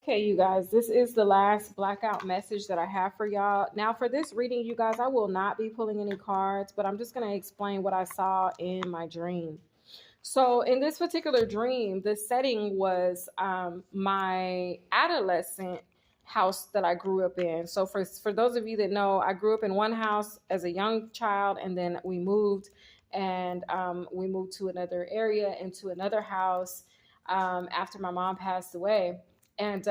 Okay, you guys, this is the last blackout message that I have for y'all. Now, for this reading, you guys, I will not be pulling any cards, but I'm just going to explain what I saw in my dream. So, in this particular dream, the setting was my adolescent house that I grew up in. So, for those of you that know, I grew up in one house as a young child, and then we moved, and we moved to another area into another house after my mom passed away. And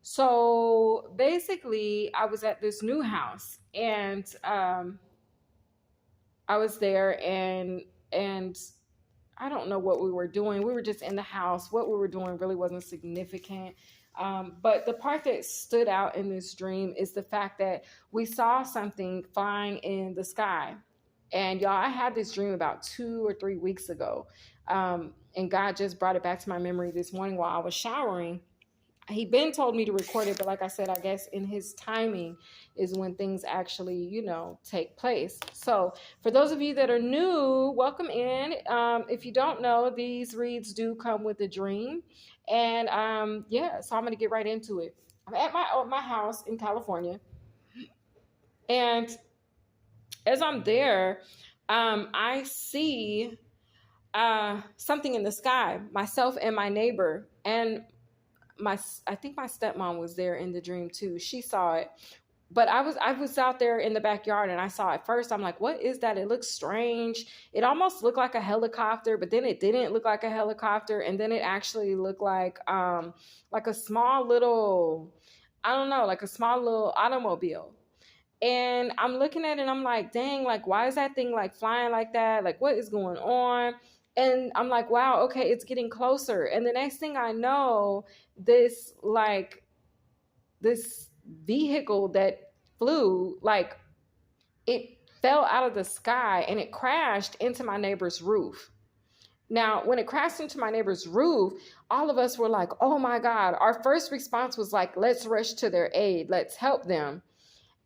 so basically, I was at this new house, and I was there, and I don't know what we were doing. We were just in the house. What we were doing really wasn't significant. But the part that stood out in this dream is the fact that we saw something flying in the sky. And y'all, I had this dream about 2 or 3 weeks ago. And God just brought it back to my memory this morning while I was showering. He been told me to record it, but like I said, I guess in his timing is when things actually, take place. So for those of you that are new, welcome in. If you don't know, these reads do come with a dream. And yeah, so I'm gonna get right into it. I'm at my house in California, and as I'm there, I see something in the sky, myself and my neighbor, and my I think my stepmom was there in the dream too. She saw it. But I was out there in the backyard, and I saw it first. I'm like, what is that? It looks strange. It almost looked like a helicopter, but then it didn't look like a helicopter, and then it actually looked like a small little, I don't know, like a small little automobile. And I'm looking at it and I'm like, dang, like, why is that thing like flying like that? Like, what is going on? And I'm like, wow, okay, it's getting closer. And the next thing I know, this like this vehicle that flew, like, it fell out of the sky and it crashed into my neighbor's roof. Now, when it crashed into my neighbor's roof, all of us were like, oh my God. Our first response was like, let's rush to their aid, let's help them.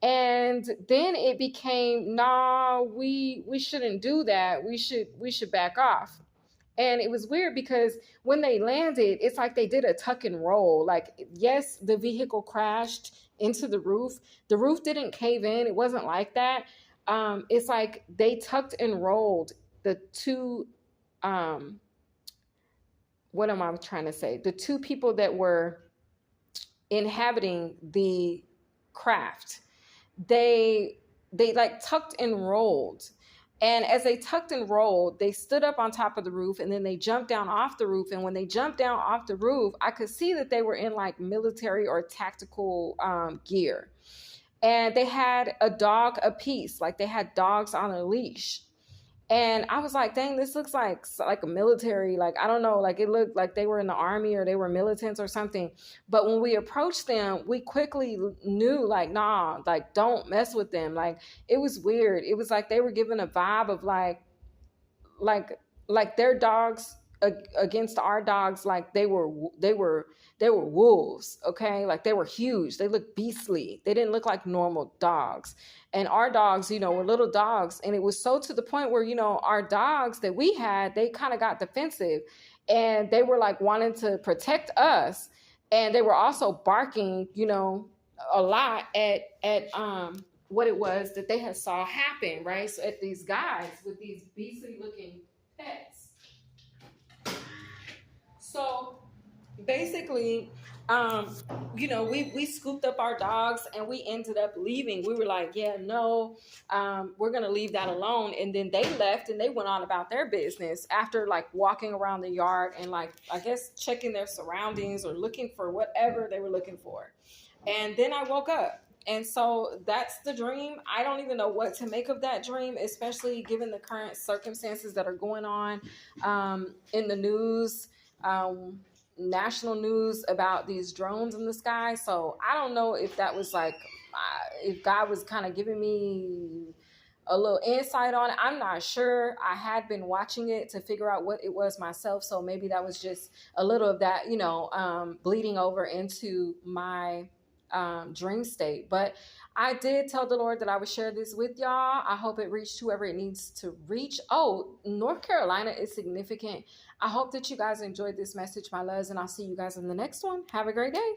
And then it became, nah, we shouldn't do that. We should back off. And it was weird because when they landed, it's like they did a tuck and roll. Like, yes, the vehicle crashed into the roof. The roof didn't cave in. It wasn't like that. It's like they tucked and rolled the two. Um, what am I trying to say? The two people that were inhabiting the craft, they like tucked and rolled. And as they tucked and rolled, they stood up on top of the roof, and then they jumped down off the roof. And when they jumped down off the roof, I could see that they were in like military or tactical gear. And they had a dog apiece, like they had dogs on a leash. And I was like, dang, this looks like a military, like, I don't know, like it looked like they were in the army or they were militants or something. But when we approached them, we quickly knew, like, nah, like, don't mess with them. Like, it was weird. It was like they were giving a vibe of like like their dogs against our dogs, like they were wolves. Okay, like they were huge, they looked beastly, they didn't look like normal dogs. And our dogs, were little dogs. And it was so to the point where, our dogs that we had, they kind of got defensive, and they were like wanting to protect us. And they were also barking, a lot at what it was that they had saw happen, right? So at these guys with these beastly looking pets. So basically, we scooped up our dogs and we ended up leaving. We were like, yeah, no, we're gonna leave that alone. And then they left and they went on about their business after like walking around the yard and, like, I guess checking their surroundings or looking for whatever they were looking for. And then I woke up. And so that's the dream. I don't even know what to make of that dream, especially given the current circumstances that are going on in the news, national news, about these drones in the sky. So I don't know if that was like, if God was kind of giving me a little insight on it. I'm not sure. I had been watching it to figure out what it was myself. So maybe that was just a little of that, bleeding over into my dream state. But I did tell the Lord that I would share this with y'all. I hope it reached whoever it needs to reach. Oh, North Carolina is significant. I hope that you guys enjoyed this message, my loves, and I'll see you guys in the next one. Have a great day.